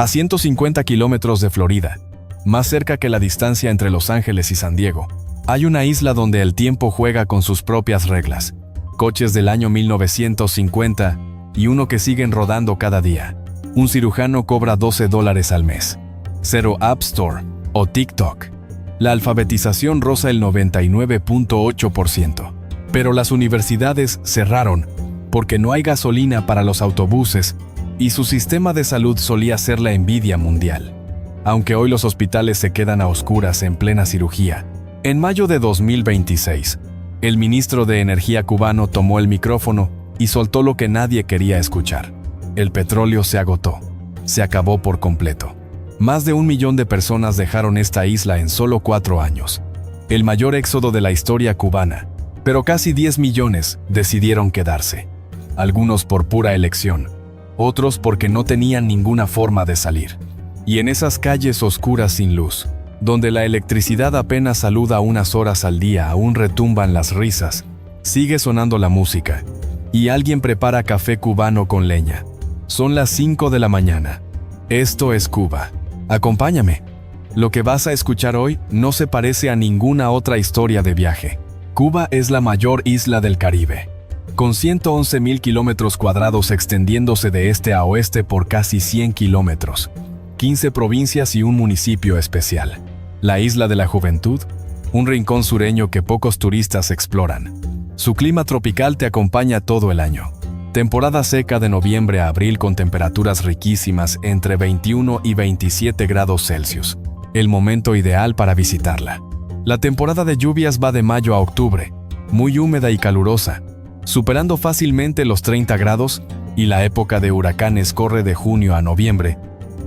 a 150 kilómetros de Florida, más cerca que la distancia entre Los Ángeles y San Diego, hay una isla donde el tiempo juega con sus propias reglas. Coches del año 1950 y uno que siguen rodando cada día. Un cirujano cobra $12 al mes. Cero App Store o TikTok. La alfabetización roza el 99.8%. Pero las universidades cerraron porque no hay gasolina para los autobuses y su sistema de salud solía ser la envidia mundial. Aunque hoy los hospitales se quedan a oscuras en plena cirugía. En mayo de 2026, el ministro de Energía cubano tomó el micrófono y soltó lo que nadie quería escuchar. El petróleo se agotó. Se acabó por completo. Más de 1 millón de personas dejaron esta isla en solo 4 años. El mayor éxodo de la historia cubana. Pero casi 10 millones decidieron quedarse. Algunos por pura elección. Otros porque no tenían ninguna forma de salir. Y en esas calles oscuras sin luz, donde la electricidad apenas saluda unas horas al día, aún retumban las risas, sigue sonando la música, y alguien prepara café cubano con leña. Son las 5 de la mañana. Esto es Cuba. Acompáñame. Lo que vas a escuchar hoy no se parece a ninguna otra historia de viaje. Cuba es la mayor isla del Caribe, con 111.000 kilómetros cuadrados extendiéndose de este a oeste por casi 100 kilómetros. 15 provincias y un municipio especial. La Isla de la Juventud, un rincón sureño que pocos turistas exploran. Su clima tropical te acompaña todo el año. Temporada seca de noviembre a abril con temperaturas riquísimas entre 21 y 27 grados Celsius. El momento ideal para visitarla. La temporada de lluvias va de mayo a octubre, muy húmeda y calurosa, superando fácilmente los 30 grados, y la época de huracanes corre de junio a noviembre,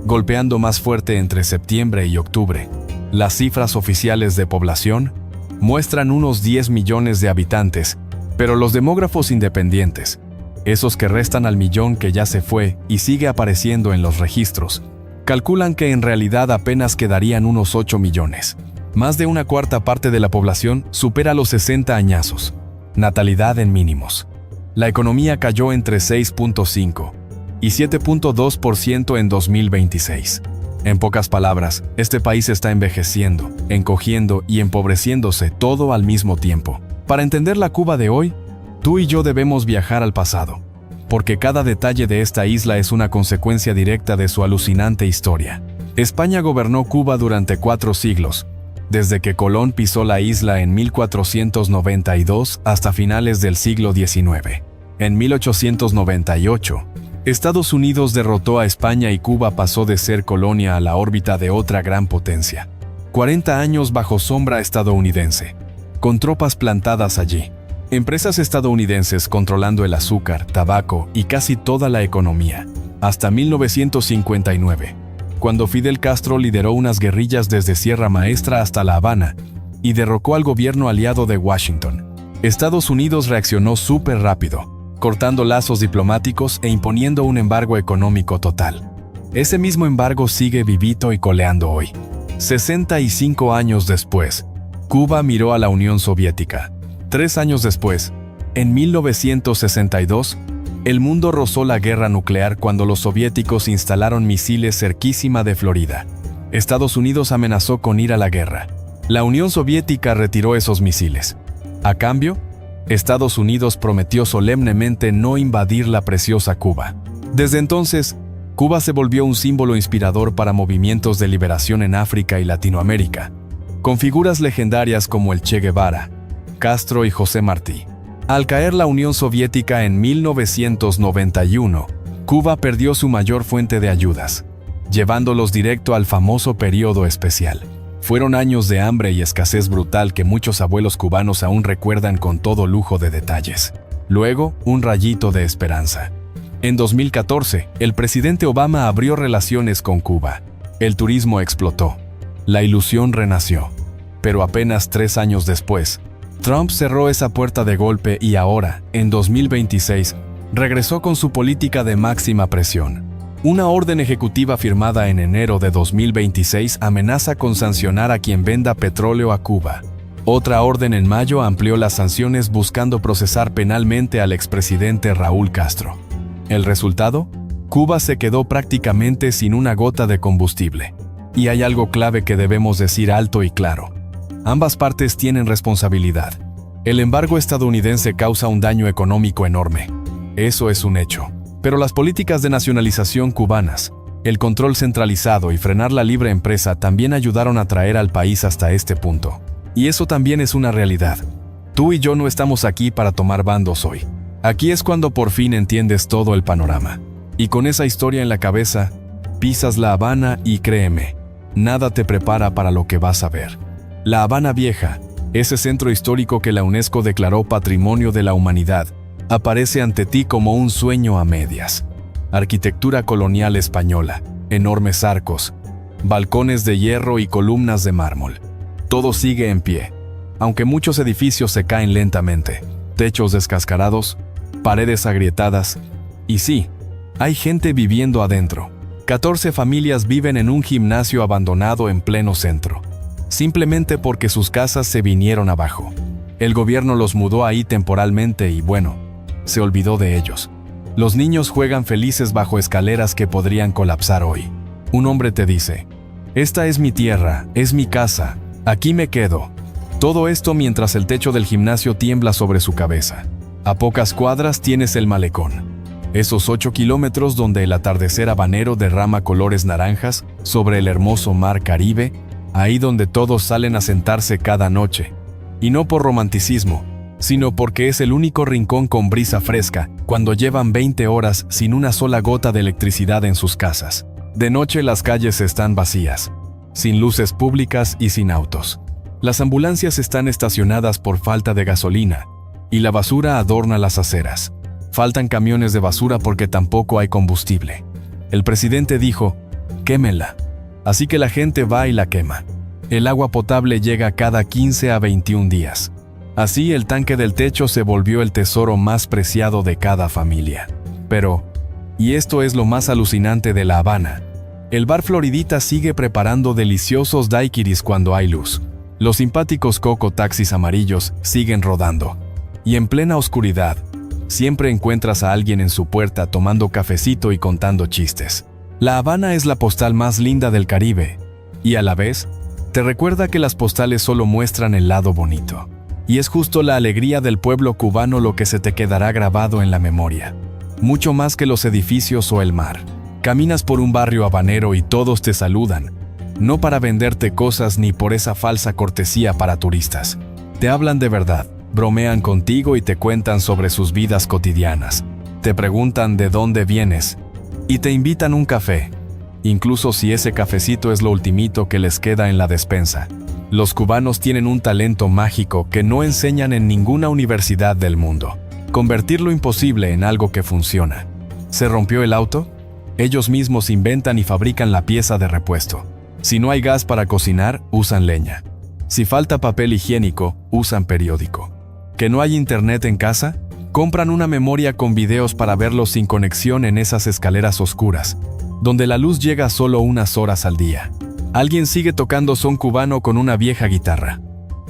golpeando más fuerte entre septiembre y octubre. Las cifras oficiales de población muestran unos 10 millones de habitantes, pero los demógrafos independientes, esos que restan al millón que ya se fue y sigue apareciendo en los registros, calculan que en realidad apenas quedarían unos 8 millones. Más de una cuarta parte de la población supera los 60 añazos. Natalidad en mínimos. La economía cayó entre 6.5 y 7.2% en 2026. En pocas palabras, este país está envejeciendo, encogiendo y empobreciéndose todo al mismo tiempo. Para entender la Cuba de hoy, tú y yo debemos viajar al pasado, porque cada detalle de esta isla es una consecuencia directa de su alucinante historia. España gobernó Cuba durante 4 siglos, desde que Colón pisó la isla en 1492 hasta finales del siglo XIX. En 1898, Estados Unidos derrotó a España y Cuba pasó de ser colonia a la órbita de otra gran potencia. 40 años bajo sombra estadounidense, con tropas plantadas allí. Empresas estadounidenses controlando el azúcar, tabaco y casi toda la economía. Hasta 1959, cuando Fidel Castro lideró unas guerrillas desde Sierra Maestra hasta La Habana y derrocó al gobierno aliado de Washington. Estados Unidos reaccionó súper rápido, cortando lazos diplomáticos e imponiendo un embargo económico total. Ese mismo embargo sigue vivito y coleando hoy. 65 años después, Cuba miró a la Unión Soviética. 3 años después, en 1962, el mundo rozó la guerra nuclear cuando los soviéticos instalaron misiles cerquísima de Florida. Estados Unidos amenazó con ir a la guerra. La Unión Soviética retiró esos misiles. A cambio, Estados Unidos prometió solemnemente no invadir la preciosa Cuba. Desde entonces, Cuba se volvió un símbolo inspirador para movimientos de liberación en África y Latinoamérica, con figuras legendarias como el Che Guevara, Castro y José Martí. Al caer la Unión Soviética en 1991, Cuba perdió su mayor fuente de ayudas, llevándolos directo al famoso periodo especial. Fueron años de hambre y escasez brutal que muchos abuelos cubanos aún recuerdan con todo lujo de detalles. Luego, un rayito de esperanza. En 2014, el presidente Obama abrió relaciones con Cuba. El turismo explotó. La ilusión renació. Pero apenas 3 años después, Trump cerró esa puerta de golpe y ahora, en 2026, regresó con su política de máxima presión. Una orden ejecutiva firmada en enero de 2026 amenaza con sancionar a quien venda petróleo a Cuba. Otra orden en mayo amplió las sanciones buscando procesar penalmente al expresidente Raúl Castro. ¿El resultado? Cuba se quedó prácticamente sin una gota de combustible. Y hay algo clave que debemos decir alto y claro. Ambas partes tienen responsabilidad. El embargo estadounidense causa un daño económico enorme. Eso es un hecho. Pero las políticas de nacionalización cubanas, el control centralizado y frenar la libre empresa también ayudaron a traer al país hasta este punto. Y eso también es una realidad. Tú y yo no estamos aquí para tomar bandos hoy. Aquí es cuando por fin entiendes todo el panorama. Y con esa historia en la cabeza, pisas La Habana y créeme, nada te prepara para lo que vas a ver. La Habana Vieja, ese centro histórico que la UNESCO declaró Patrimonio de la Humanidad, aparece ante ti como un sueño a medias. Arquitectura colonial española, enormes arcos, balcones de hierro y columnas de mármol. Todo sigue en pie, aunque muchos edificios se caen lentamente, techos descascarados, paredes agrietadas, y sí, hay gente viviendo adentro. 14 familias viven en un gimnasio abandonado en pleno centro, simplemente porque sus casas se vinieron abajo. El gobierno los mudó ahí temporalmente y bueno, se olvidó de ellos. Los niños juegan felices bajo escaleras que podrían colapsar hoy. Un hombre te dice, esta es mi tierra, es mi casa, aquí me quedo. Todo esto mientras el techo del gimnasio tiembla sobre su cabeza. A pocas cuadras tienes el malecón. Esos 8 kilómetros donde el atardecer habanero derrama colores naranjas sobre el hermoso mar Caribe, ahí donde todos salen a sentarse cada noche. Y no por romanticismo, sino porque es el único rincón con brisa fresca cuando llevan 20 horas sin una sola gota de electricidad en sus casas. De noche las calles están vacías, sin luces públicas y sin autos. Las ambulancias están estacionadas por falta de gasolina, y la basura adorna las aceras. Faltan camiones de basura porque tampoco hay combustible. El presidente dijo, quémenla. Así que la gente va y la quema. El agua potable llega cada 15 a 21 días. Así el tanque del techo se volvió el tesoro más preciado de cada familia. Pero, y esto es lo más alucinante de La Habana, el bar Floridita sigue preparando deliciosos daiquiris cuando hay luz. Los simpáticos coco taxis amarillos siguen rodando. Y en plena oscuridad, siempre encuentras a alguien en su puerta tomando cafecito y contando chistes. La Habana es la postal más linda del Caribe, y a la vez, te recuerda que las postales solo muestran el lado bonito. Y es justo la alegría del pueblo cubano lo que se te quedará grabado en la memoria. Mucho más que los edificios o el mar. Caminas por un barrio habanero y todos te saludan, no para venderte cosas ni por esa falsa cortesía para turistas. Te hablan de verdad, bromean contigo y te cuentan sobre sus vidas cotidianas. Te preguntan de dónde vienes y te invitan un café, incluso si ese cafecito es lo ultimito que les queda en la despensa. Los cubanos tienen un talento mágico que no enseñan en ninguna universidad del mundo. Convertir lo imposible en algo que funciona. ¿Se rompió el auto? Ellos mismos inventan y fabrican la pieza de repuesto. Si no hay gas para cocinar, usan leña. Si falta papel higiénico, usan periódico. ¿Que no hay internet en casa? Compran una memoria con videos para verlos sin conexión en esas escaleras oscuras, donde la luz llega solo unas horas al día. Alguien sigue tocando son cubano con una vieja guitarra.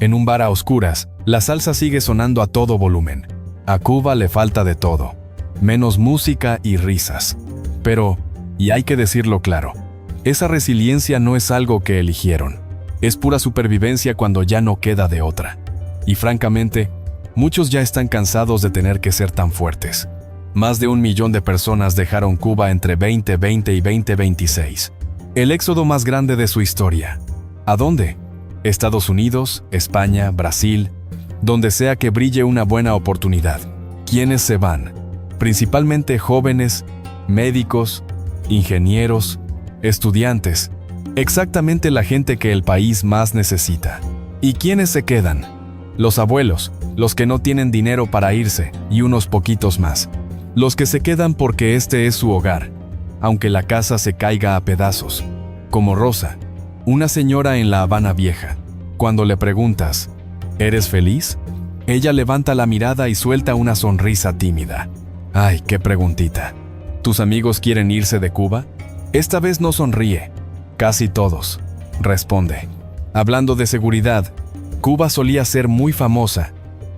En un bar a oscuras, la salsa sigue sonando a todo volumen. A Cuba le falta de todo, menos música y risas. Pero, y hay que decirlo claro, esa resiliencia no es algo que eligieron. Es pura supervivencia cuando ya no queda de otra. Y francamente, muchos ya están cansados de tener que ser tan fuertes. Más de 1 millón de personas dejaron Cuba entre 2020 y 2026. El éxodo más grande de su historia. ¿A dónde? Estados Unidos, España, Brasil, donde sea que brille una buena oportunidad. ¿Quiénes se van? Principalmente jóvenes, médicos, ingenieros, estudiantes, exactamente la gente que el país más necesita. ¿Y quiénes se quedan? Los abuelos, los que no tienen dinero para irse, y unos poquitos más. Los que se quedan porque este es su hogar, aunque la casa se caiga a pedazos. Como Rosa, una señora en La Habana Vieja. Cuando le preguntas, ¿eres feliz? Ella levanta la mirada y suelta una sonrisa tímida. ¡Ay, qué preguntita! ¿Tus amigos quieren irse de Cuba? Esta vez no sonríe. Casi todos. Responde. Hablando de seguridad, Cuba solía ser muy famosa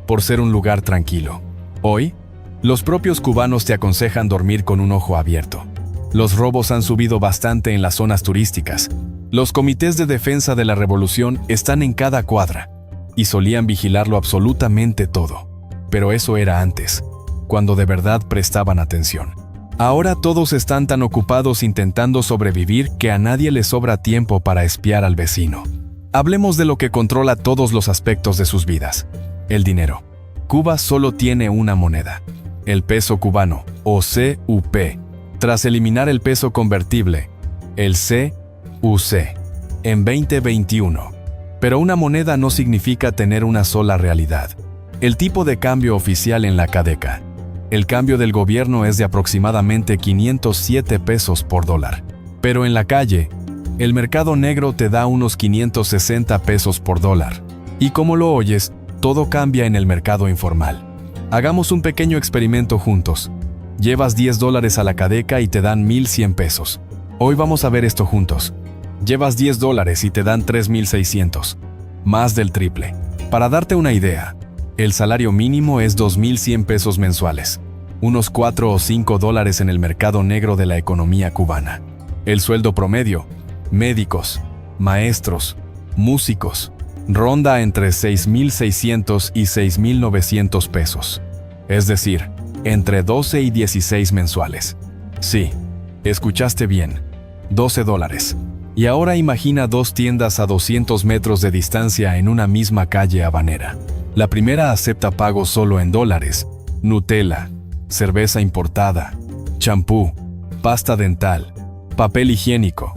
por ser un lugar tranquilo. Hoy, los propios cubanos te aconsejan dormir con un ojo abierto. Los robos han subido bastante en las zonas turísticas. Los comités de defensa de la revolución están en cada cuadra y solían vigilarlo absolutamente todo. Pero eso era antes, cuando de verdad prestaban atención. Ahora todos están tan ocupados intentando sobrevivir que a nadie le sobra tiempo para espiar al vecino. Hablemos de lo que controla todos los aspectos de sus vidas: el dinero. Cuba solo tiene una moneda, el peso cubano, o CUP, tras eliminar el peso convertible, el CUC, en 2021. Pero una moneda no significa tener una sola realidad. El tipo de cambio oficial en la CADECA. El cambio del gobierno es de aproximadamente 507 pesos por dólar. Pero en la calle, el mercado negro te da unos 560 pesos por dólar. Y como lo oyes, todo cambia en el mercado informal. Hagamos un pequeño experimento juntos. Llevas $10 a la CADECA y te dan 1,100 pesos. Hoy vamos a ver esto juntos. Llevas $10 y te dan 3,600. Más del triple. Para darte una idea, el salario mínimo es 2,100 pesos mensuales, unos 4 o 5 dólares en el mercado negro de la economía cubana. El sueldo promedio, médicos, maestros, músicos, ronda entre 6,600 y 6,900 pesos. Es decir, entre 12 y 16 mensuales. Sí, escuchaste bien, $12. Y ahora imagina dos tiendas a 200 metros de distancia en una misma calle habanera. La primera acepta pagos solo en dólares: Nutella, cerveza importada, champú, pasta dental, papel higiénico,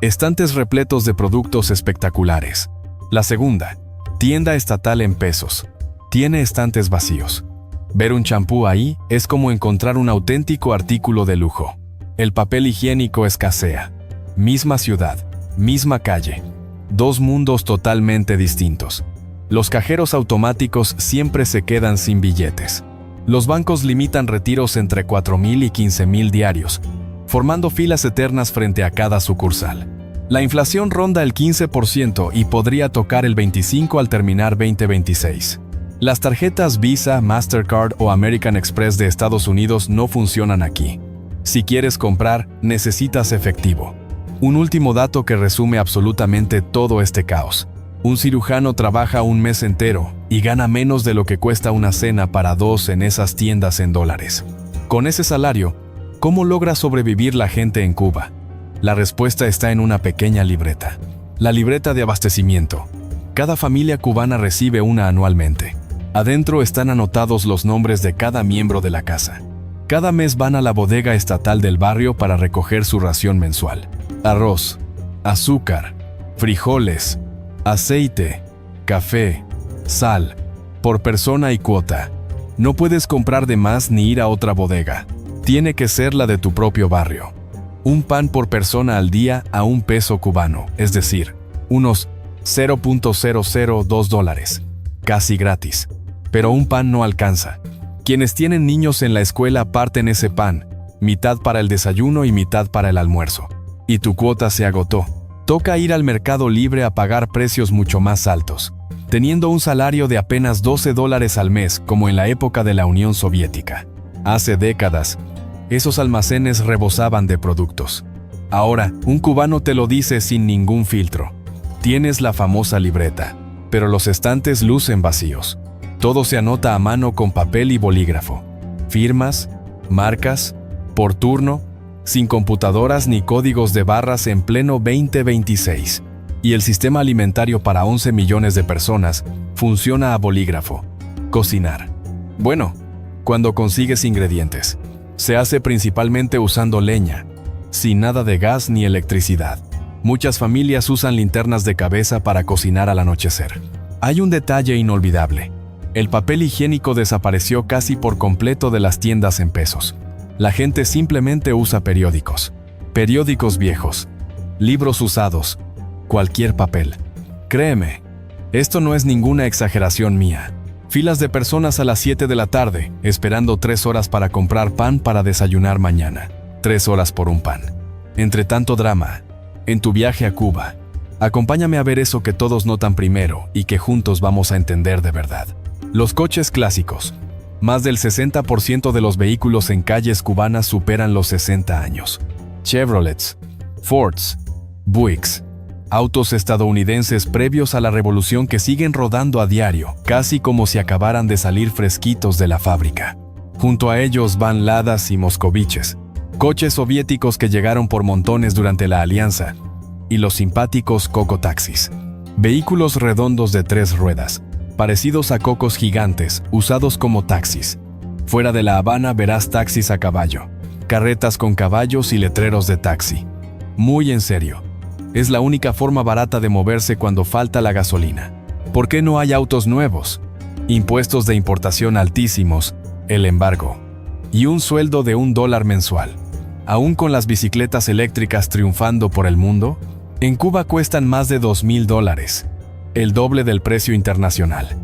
estantes repletos de productos espectaculares. La segunda, tienda estatal en pesos, tiene estantes vacíos. Ver un champú ahí es como encontrar un auténtico artículo de lujo. El papel higiénico escasea. Misma ciudad, misma calle, dos mundos totalmente distintos. Los cajeros automáticos siempre se quedan sin billetes. Los bancos limitan retiros entre 4,000 y 15,000 diarios, formando filas eternas frente a cada sucursal. La inflación ronda el 15% y podría tocar el 25% al terminar 2026. Las tarjetas Visa, Mastercard o American Express de Estados Unidos no funcionan aquí. Si quieres comprar, necesitas efectivo. Un último dato que resume absolutamente todo este caos. Un cirujano trabaja un mes entero y gana menos de lo que cuesta una cena para dos en esas tiendas en dólares. Con ese salario, ¿cómo logra sobrevivir la gente en Cuba? La respuesta está en una pequeña libreta. La libreta de abastecimiento. Cada familia cubana recibe una anualmente. Adentro están anotados los nombres de cada miembro de la casa. Cada mes van a la bodega estatal del barrio para recoger su ración mensual. Arroz, azúcar, frijoles, aceite, café, sal, por persona y cuota. No puedes comprar de más ni ir a otra bodega. Tiene que ser la de tu propio barrio. Un pan por persona al día a $1 cubano, es decir, unos 0.002 dólares. Casi gratis. Pero un pan no alcanza. Quienes tienen niños en la escuela parten ese pan, mitad para el desayuno y mitad para el almuerzo. Y tu cuota se agotó. Toca ir al mercado libre a pagar precios mucho más altos, teniendo un salario de apenas $12 al mes como en la época de la Unión Soviética. Hace décadas, esos almacenes rebosaban de productos. Ahora, un cubano te lo dice sin ningún filtro. Tienes la famosa libreta, pero los estantes lucen vacíos. Todo se anota a mano con papel y bolígrafo. Firmas, marcas, por turno, sin computadoras ni códigos de barras en pleno 2026. Y el sistema alimentario para 11 millones de personas funciona a bolígrafo. Cocinar. Bueno, cuando consigues ingredientes. Se hace principalmente usando leña, sin nada de gas ni electricidad. Muchas familias usan linternas de cabeza para cocinar al anochecer. Hay un detalle inolvidable. El papel higiénico desapareció casi por completo de las tiendas en pesos. La gente simplemente usa periódicos. Periódicos viejos. Libros usados. Cualquier papel. Créeme, esto no es ninguna exageración mía. Filas de personas a las 7 de la tarde, esperando 3 horas para comprar pan para desayunar mañana. 3 horas por un pan. Entre tanto drama, en tu viaje a Cuba, acompáñame a ver eso que todos notan primero y que juntos vamos a entender de verdad. Los coches clásicos. Más del 60% de los vehículos en calles cubanas superan los 60 años. Chevrolets, Fords, Buicks, autos estadounidenses previos a la revolución que siguen rodando a diario, casi como si acabaran de salir fresquitos de la fábrica. Junto a ellos van Ladas y Moscoviches, coches soviéticos que llegaron por montones durante la Alianza, y los simpáticos cocotaxis, vehículos redondos de 3 ruedas, parecidos a cocos gigantes, usados como taxis. Fuera de La Habana verás taxis a caballo, carretas con caballos y letreros de taxi. Muy en serio, es la única forma barata de moverse cuando falta la gasolina. ¿Por qué no hay autos nuevos? Impuestos de importación altísimos, el embargo, y un sueldo de $1 mensual. Aún con las bicicletas eléctricas triunfando por el mundo, en Cuba cuestan más de $2,000, el doble del precio internacional.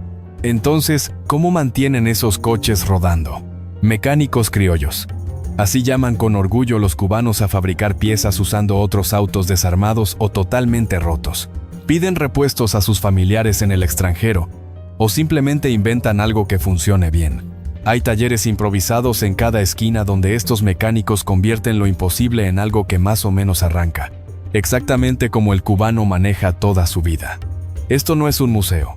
Entonces, ¿cómo mantienen esos coches rodando? Mecánicos criollos. Así llaman con orgullo los cubanos a fabricar piezas usando otros autos desarmados o totalmente rotos. Piden repuestos a sus familiares en el extranjero, o simplemente inventan algo que funcione bien. Hay talleres improvisados en cada esquina donde estos mecánicos convierten lo imposible en algo que más o menos arranca, exactamente como el cubano maneja toda su vida. Esto no es un museo,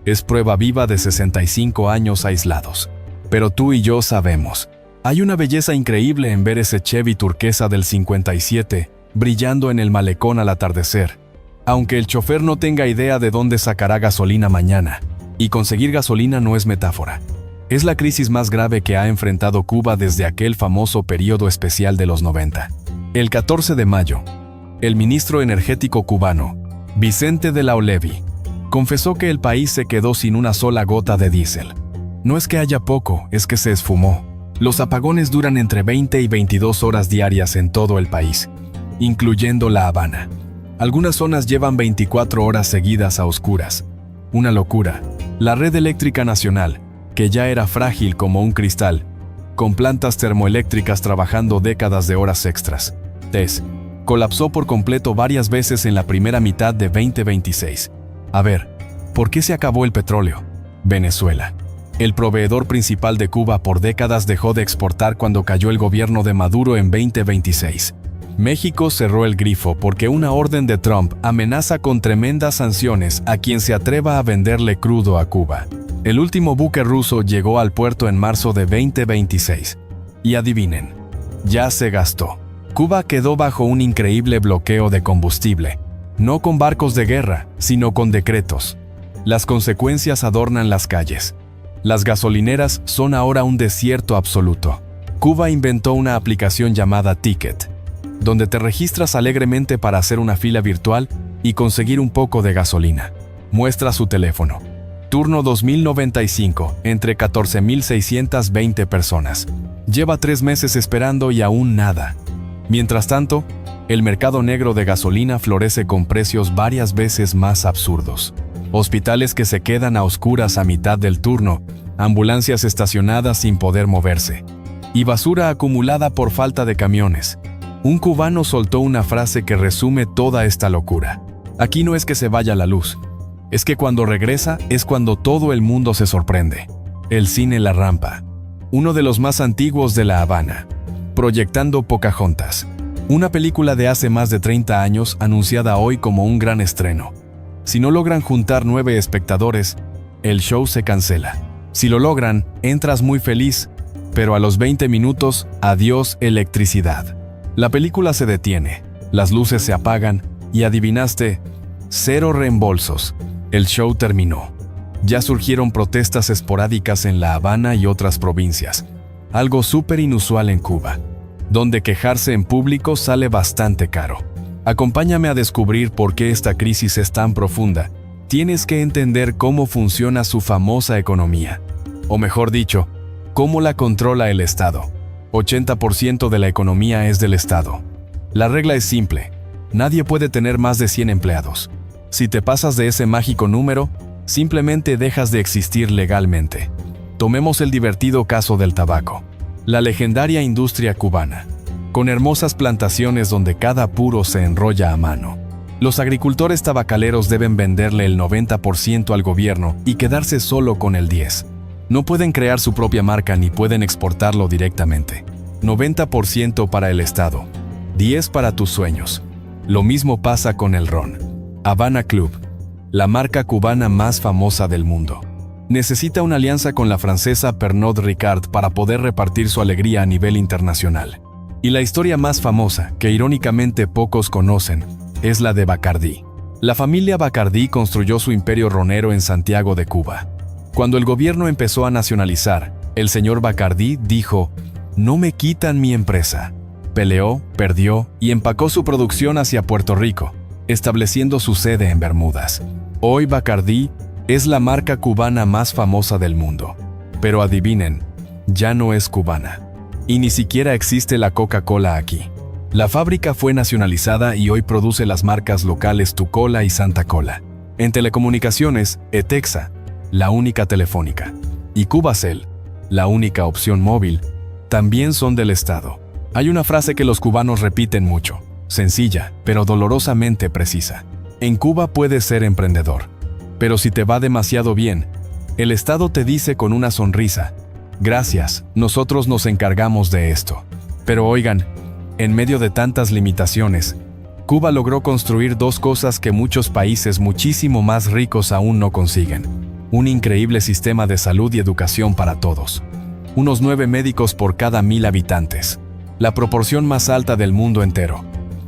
es prueba viva de 65 años aislados. Pero tú y yo sabemos, hay una belleza increíble en ver ese Chevy turquesa del 57 brillando en el malecón al atardecer, aunque el chofer no tenga idea de dónde sacará gasolina mañana, y conseguir gasolina no es metáfora. Es la crisis más grave que ha enfrentado Cuba desde aquel famoso periodo especial de los 90. El 14 de mayo, el ministro energético cubano, Vicente de la Olevi, confesó que el país se quedó sin una sola gota de diésel. No es que haya poco, es que se esfumó. Los apagones duran entre 20 y 22 horas diarias en todo el país, incluyendo La Habana. Algunas zonas llevan 24 horas seguidas a oscuras. Una locura. La red eléctrica nacional, que ya era frágil como un cristal, con plantas termoeléctricas trabajando décadas de horas extras, TES, colapsó por completo varias veces en la primera mitad de 2026. A ver, ¿por qué se acabó el petróleo? Venezuela. El proveedor principal de Cuba por décadas dejó de exportar cuando cayó el gobierno de Maduro en 2026. México cerró el grifo porque una orden de Trump amenaza con tremendas sanciones a quien se atreva a venderle crudo a Cuba. El último buque ruso llegó al puerto en marzo de 2026. Y adivinen, ya se gastó. Cuba quedó bajo un increíble bloqueo de combustible, no con barcos de guerra, sino con decretos. Las consecuencias adornan las calles. Las gasolineras son ahora un desierto absoluto. Cuba inventó una aplicación llamada Ticket, donde te registras alegremente para hacer una fila virtual y conseguir un poco de gasolina. Muestra su teléfono. Turno 2095, entre 14.620 personas. Lleva 3 meses esperando y aún nada. Mientras tanto, el mercado negro de gasolina florece con precios varias veces más absurdos. Hospitales que se quedan a oscuras a mitad del turno, ambulancias estacionadas sin poder moverse, y basura acumulada por falta de camiones. Un cubano soltó una frase que resume toda esta locura. Aquí no es que se vaya la luz, es que cuando regresa es cuando todo el mundo se sorprende. El cine La Rampa, uno de los más antiguos de La Habana, proyectando Pocahontas, una película de hace más de 30 años anunciada hoy como un gran estreno. Si no logran juntar 9 espectadores, el show se cancela. Si lo logran, entras muy feliz, pero a los 20 minutos, adiós electricidad. La película se detiene, las luces se apagan y adivinaste, 0 reembolsos. El show terminó. Ya surgieron protestas esporádicas en La Habana y otras provincias, algo súper inusual en Cuba, donde quejarse en público sale bastante caro. Acompáñame a descubrir por qué esta crisis es tan profunda. Tienes que entender cómo funciona su famosa economía. O mejor dicho, cómo la controla el Estado. 80% de la economía es del Estado. La regla es simple. Nadie puede tener más de 100 empleados. Si te pasas de ese mágico número, simplemente dejas de existir legalmente. Tomemos el divertido caso del tabaco. La legendaria industria cubana, con hermosas plantaciones donde cada puro se enrolla a mano. Los agricultores tabacaleros deben venderle el 90% al gobierno y quedarse solo con el 10%. No pueden crear su propia marca ni pueden exportarlo directamente. 90% para el Estado. 10 para tus sueños. Lo mismo pasa con el ron. Havana Club, la marca cubana más famosa del mundo, necesita una alianza con la francesa Pernod Ricard para poder repartir su alegría a nivel internacional. Y la historia más famosa, que irónicamente pocos conocen, es la de Bacardí. La familia Bacardí construyó su imperio ronero en Santiago de Cuba. Cuando el gobierno empezó a nacionalizar, el señor Bacardí dijo: "No me quitan mi empresa". Peleó, perdió y empacó su producción hacia Puerto Rico, estableciendo su sede en Bermudas. Hoy Bacardí es la marca cubana más famosa del mundo. Pero adivinen, ya no es cubana. Y ni siquiera existe la Coca-Cola aquí. La fábrica fue nacionalizada y hoy produce las marcas locales Tucola y Santa Cola. En telecomunicaciones, Etexa, la única telefónica, y Cubacel, la única opción móvil, también son del Estado. Hay una frase que los cubanos repiten mucho, sencilla, pero dolorosamente precisa. En Cuba puedes ser emprendedor, pero si te va demasiado bien, el Estado te dice con una sonrisa: "Gracias, nosotros nos encargamos de esto". Pero oigan, en medio de tantas limitaciones, Cuba logró construir dos cosas que muchos países muchísimo más ricos aún no consiguen: un increíble sistema de salud y educación para todos. Unos 9 médicos por cada 1000 habitantes, la proporción más alta del mundo entero,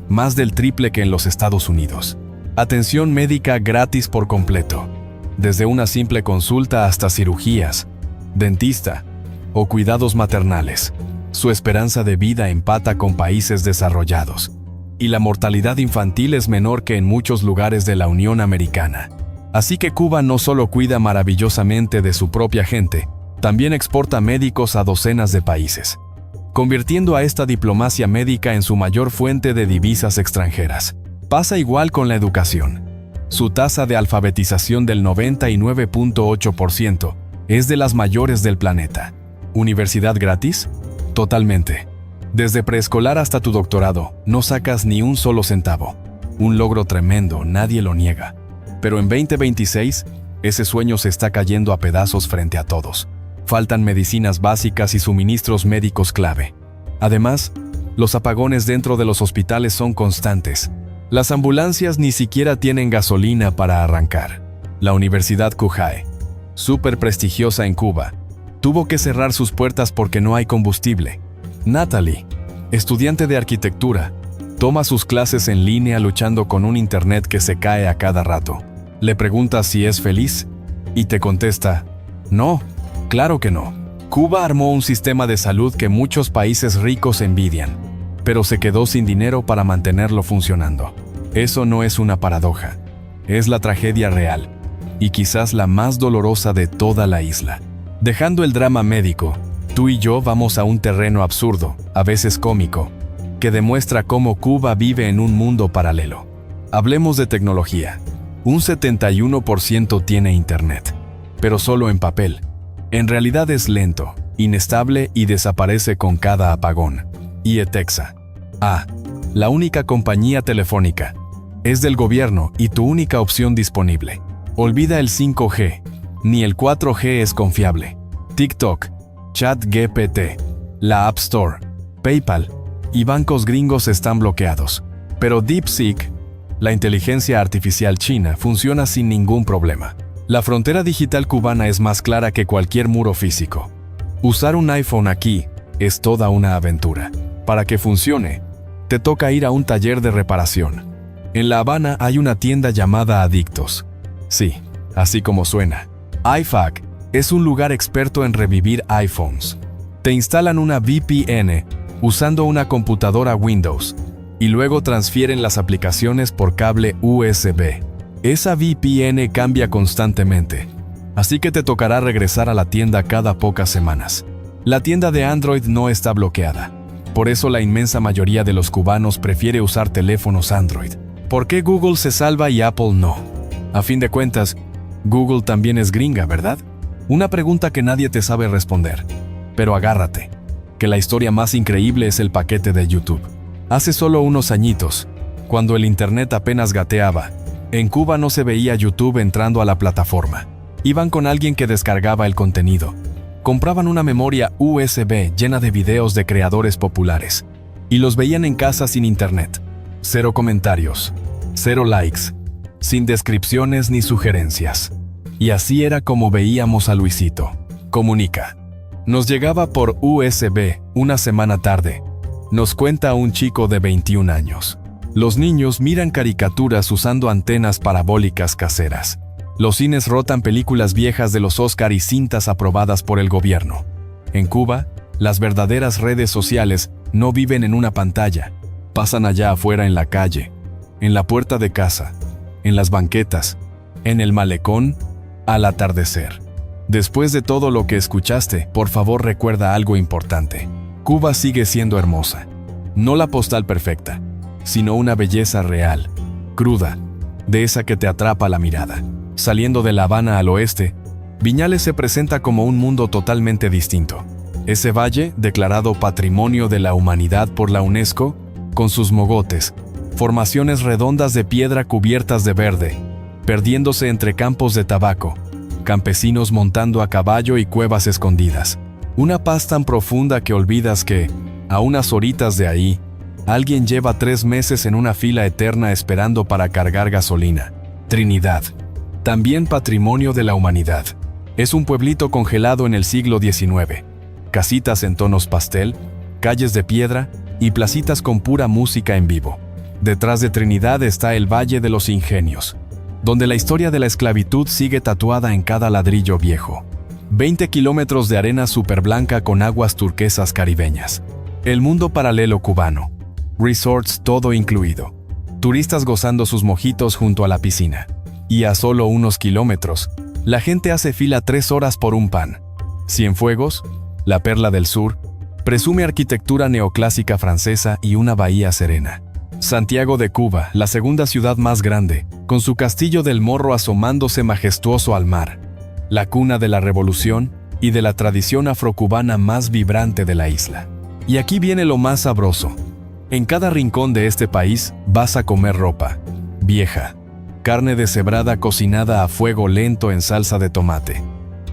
más del triple que en los Estados Unidos. Atención médica gratis por completo, desde una simple consulta hasta cirugías, dentista o cuidados maternales. Su esperanza de vida empata con países desarrollados, y la mortalidad infantil es menor que en muchos lugares de la Unión Americana. Así que Cuba no solo cuida maravillosamente de su propia gente, también exporta médicos a docenas de países, convirtiendo a esta diplomacia médica en su mayor fuente de divisas extranjeras. Pasa igual con la educación. Su tasa de alfabetización del 99.8% es de las mayores del planeta. ¿Universidad gratis? Totalmente. Desde preescolar hasta tu doctorado, no sacas ni un solo centavo. Un logro tremendo, nadie lo niega. Pero en 2026, ese sueño se está cayendo a pedazos frente a todos. Faltan medicinas básicas y suministros médicos clave. Además, los apagones dentro de los hospitales son constantes. Las ambulancias ni siquiera tienen gasolina para arrancar. La Universidad Cujae, súper prestigiosa en Cuba, tuvo que cerrar sus puertas porque no hay combustible. Natalie, estudiante de arquitectura, toma sus clases en línea luchando con un internet que se cae a cada rato. Le preguntas si es feliz y te contesta: "No, claro que no". Cuba armó un sistema de salud que muchos países ricos envidian, pero se quedó sin dinero para mantenerlo funcionando. Eso no es una paradoja, es la tragedia real, y quizás la más dolorosa de toda la isla. Dejando el drama médico, tú y yo vamos a un terreno absurdo, a veces cómico, que demuestra cómo Cuba vive en un mundo paralelo. Hablemos de tecnología. Un 71% tiene internet, pero solo en papel. En realidad es lento, inestable y desaparece con cada apagón. Y Etexa, la única compañía telefónica, es del gobierno y tu única opción disponible. Olvida el 5G, ni el 4G es confiable. TikTok, ChatGPT, la App Store, PayPal y bancos gringos están bloqueados. Pero DeepSeek, la inteligencia artificial china, funciona sin ningún problema. La frontera digital cubana es más clara que cualquier muro físico. Usar un iPhone aquí es toda una aventura. Para que funcione, te toca ir a un taller de reparación. En La Habana hay una tienda llamada Adictos. Sí, así como suena. iFAQ es un lugar experto en revivir iPhones. Te instalan una VPN usando una computadora Windows y luego transfieren las aplicaciones por cable USB. Esa VPN cambia constantemente, así que te tocará regresar a la tienda cada pocas semanas. La tienda de Android no está bloqueada. Por eso la inmensa mayoría de los cubanos prefiere usar teléfonos Android. ¿Por qué Google se salva y Apple no? A fin de cuentas, Google también es gringa, ¿verdad? Una pregunta que nadie te sabe responder. Pero agárrate, que la historia más increíble es el paquete de YouTube. Hace solo unos añitos, cuando el internet apenas gateaba, en Cuba no se veía YouTube entrando a la plataforma. Iban con alguien que descargaba el contenido. Compraban una memoria USB llena de videos de creadores populares Y los veían en casa sin internet. 0 comentarios, 0 likes, sin descripciones ni sugerencias. Y así era como veíamos a Luisito Comunica. Nos llegaba por USB una semana tarde. Nos cuenta un chico de 21 años. Los niños miran caricaturas usando antenas parabólicas caseras. Los cines rotan películas viejas de los Oscar y cintas aprobadas por el gobierno. En Cuba, las verdaderas redes sociales no viven en una pantalla. Pasan allá afuera en la calle, en la puerta de casa, en las banquetas, en el malecón, al atardecer. Después de todo lo que escuchaste, por favor recuerda algo importante. Cuba sigue siendo hermosa. No la postal perfecta, sino una belleza real, cruda, de esa que te atrapa la mirada. Saliendo de La Habana al oeste, Viñales se presenta como un mundo totalmente distinto. Ese valle, declarado Patrimonio de la Humanidad por la UNESCO, con sus mogotes, formaciones redondas de piedra cubiertas de verde, perdiéndose entre campos de tabaco, campesinos montando a caballo y cuevas escondidas. Una paz tan profunda que olvidas que, a unas horitas de ahí, alguien lleva 3 meses en una fila eterna esperando para cargar gasolina. Trinidad, también Patrimonio de la Humanidad. Es un pueblito congelado en el siglo XIX. Casitas en tonos pastel, calles de piedra y placitas con pura música en vivo. Detrás de Trinidad está el Valle de los Ingenios, donde la historia de la esclavitud sigue tatuada en cada ladrillo viejo. 20 kilómetros de arena superblanca con aguas turquesas caribeñas. El mundo paralelo cubano. Resorts todo incluido. Turistas gozando sus mojitos junto a la piscina. Y a solo unos kilómetros, la gente hace fila 3 horas por un pan. Cienfuegos, la perla del sur, presume arquitectura neoclásica francesa y una bahía serena. Santiago de Cuba, la segunda ciudad más grande, con su castillo del Morro asomándose majestuoso al mar. La cuna de la revolución y de la tradición afrocubana más vibrante de la isla. Y aquí viene lo más sabroso. En cada rincón de este país vas a comer ropa vieja. Carne deshebrada cocinada a fuego lento en salsa de tomate.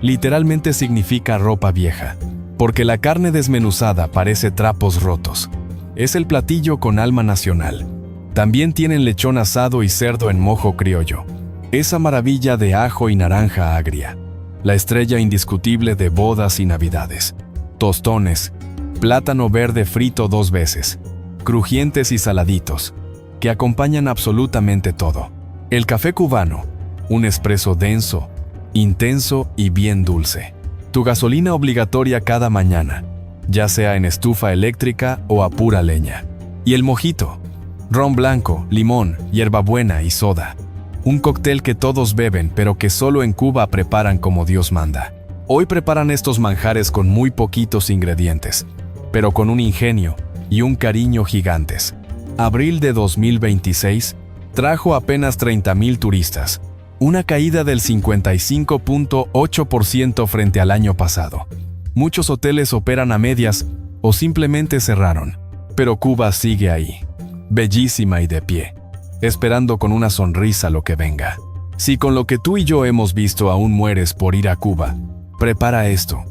Literalmente significa ropa vieja, porque la carne desmenuzada parece trapos rotos. Es el platillo con alma nacional. También tienen lechón asado y cerdo en mojo criollo. Esa maravilla de ajo y naranja agria. La estrella indiscutible de bodas y navidades. Tostones, plátano verde frito 2 veces, crujientes y saladitos, que acompañan absolutamente todo. El café cubano, un espresso denso, intenso y bien dulce. Tu gasolina obligatoria cada mañana, ya sea en estufa eléctrica o a pura leña. Y el mojito, ron blanco, limón, hierbabuena y soda. Un cóctel que todos beben pero que solo en Cuba preparan como Dios manda. Hoy preparan estos manjares con muy poquitos ingredientes, pero con un ingenio y un cariño gigantes. Abril de 2026 trajo apenas 30,000 turistas, una caída del 55.8% frente al año pasado. Muchos hoteles operan a medias o simplemente cerraron, pero Cuba sigue ahí, bellísima y de pie, esperando con una sonrisa lo que venga. Si con lo que tú y yo hemos visto aún mueres por ir a Cuba, prepara esto.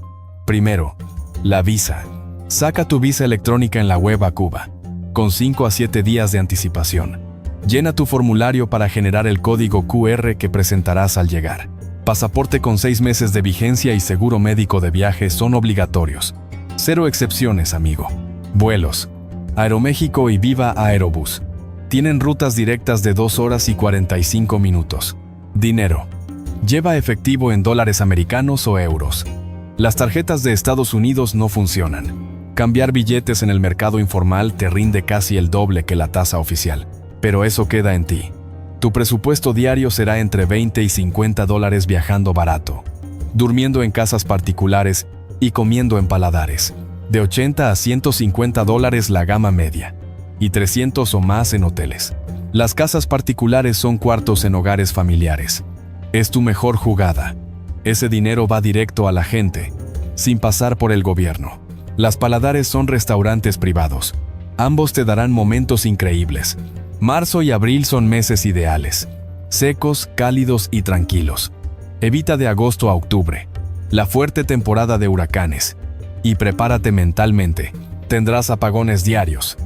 Primero, la visa. Saca tu visa electrónica en la web a Cuba, con 5 a 7 días de anticipación. Llena tu formulario para generar el código QR que presentarás al llegar. Pasaporte con 6 meses de vigencia y seguro médico de viaje son obligatorios. 0 excepciones, amigo. Vuelos. Aeroméxico y Viva Aerobús. Tienen rutas directas de 2 horas y 45 minutos. Dinero. Lleva efectivo en dólares americanos o euros. Las tarjetas de Estados Unidos no funcionan. Cambiar billetes en el mercado informal te rinde casi el doble que la tasa oficial. Pero eso queda en ti. Tu presupuesto diario será entre 20 y 50 dólares viajando barato, durmiendo en casas particulares y comiendo en paladares. De 80 a 150 dólares la gama media, y 300 o más en hoteles. Las casas particulares son cuartos en hogares familiares. Es tu mejor jugada. Ese dinero va directo a la gente, sin pasar por el gobierno. Las paladares son restaurantes privados. Ambos te darán momentos increíbles. Marzo y abril son meses ideales, secos, cálidos y tranquilos. Evita de agosto a octubre, la fuerte temporada de huracanes, y prepárate mentalmente, tendrás apagones diarios.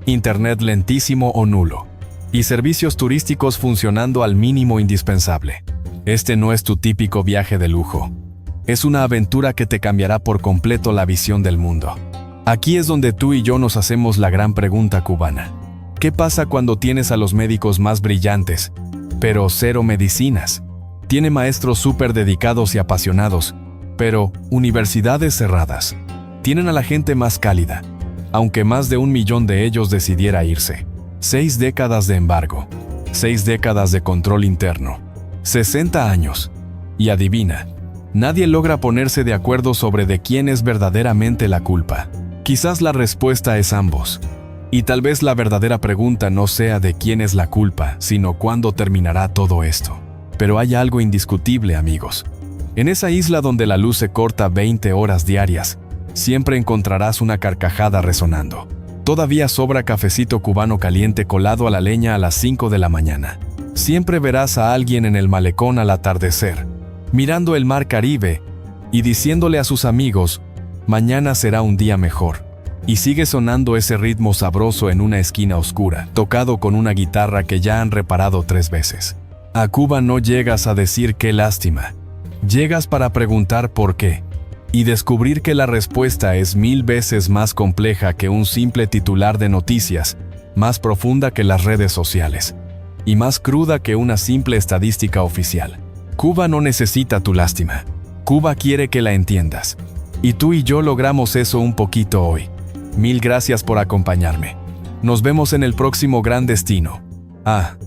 internet lentísimo o nulo, y servicios turísticos funcionando al mínimo indispensable. Este no es tu típico viaje de lujo. Es una aventura que te cambiará por completo la visión del mundo. Aquí es donde tú y yo nos hacemos la gran pregunta cubana. ¿Qué pasa cuando tienes a los médicos más brillantes, pero cero medicinas? Tiene maestros súper dedicados y apasionados, pero universidades cerradas. Tienen a la gente más cálida, aunque más de 1 millón de ellos decidiera irse. 6 décadas de embargo, 6 décadas de control interno, 60 años. Y adivina, nadie logra ponerse de acuerdo sobre de quién es verdaderamente la culpa. Quizás la respuesta es ambos. Y tal vez la verdadera pregunta no sea de quién es la culpa, sino cuándo terminará todo esto. Pero hay algo indiscutible, amigos. En esa isla donde la luz se corta 20 horas diarias, siempre encontrarás una carcajada resonando. Todavía sobra cafecito cubano caliente colado a la leña a las 5 de la mañana. Siempre verás a alguien en el malecón al atardecer, mirando el mar Caribe y diciéndole a sus amigos, mañana será un día mejor. Y sigue sonando ese ritmo sabroso en una esquina oscura, tocado con una guitarra que ya han reparado 3 veces. A Cuba no llegas a decir qué lástima. Llegas para preguntar por qué. Y descubrir que la respuesta es 1000 veces más compleja que un simple titular de noticias, más profunda que las redes sociales, y más cruda que una simple estadística oficial. Cuba no necesita tu lástima. Cuba quiere que la entiendas. Y tú y yo logramos eso un poquito hoy. 1000 gracias por acompañarme. Nos vemos en el próximo gran destino. Ah,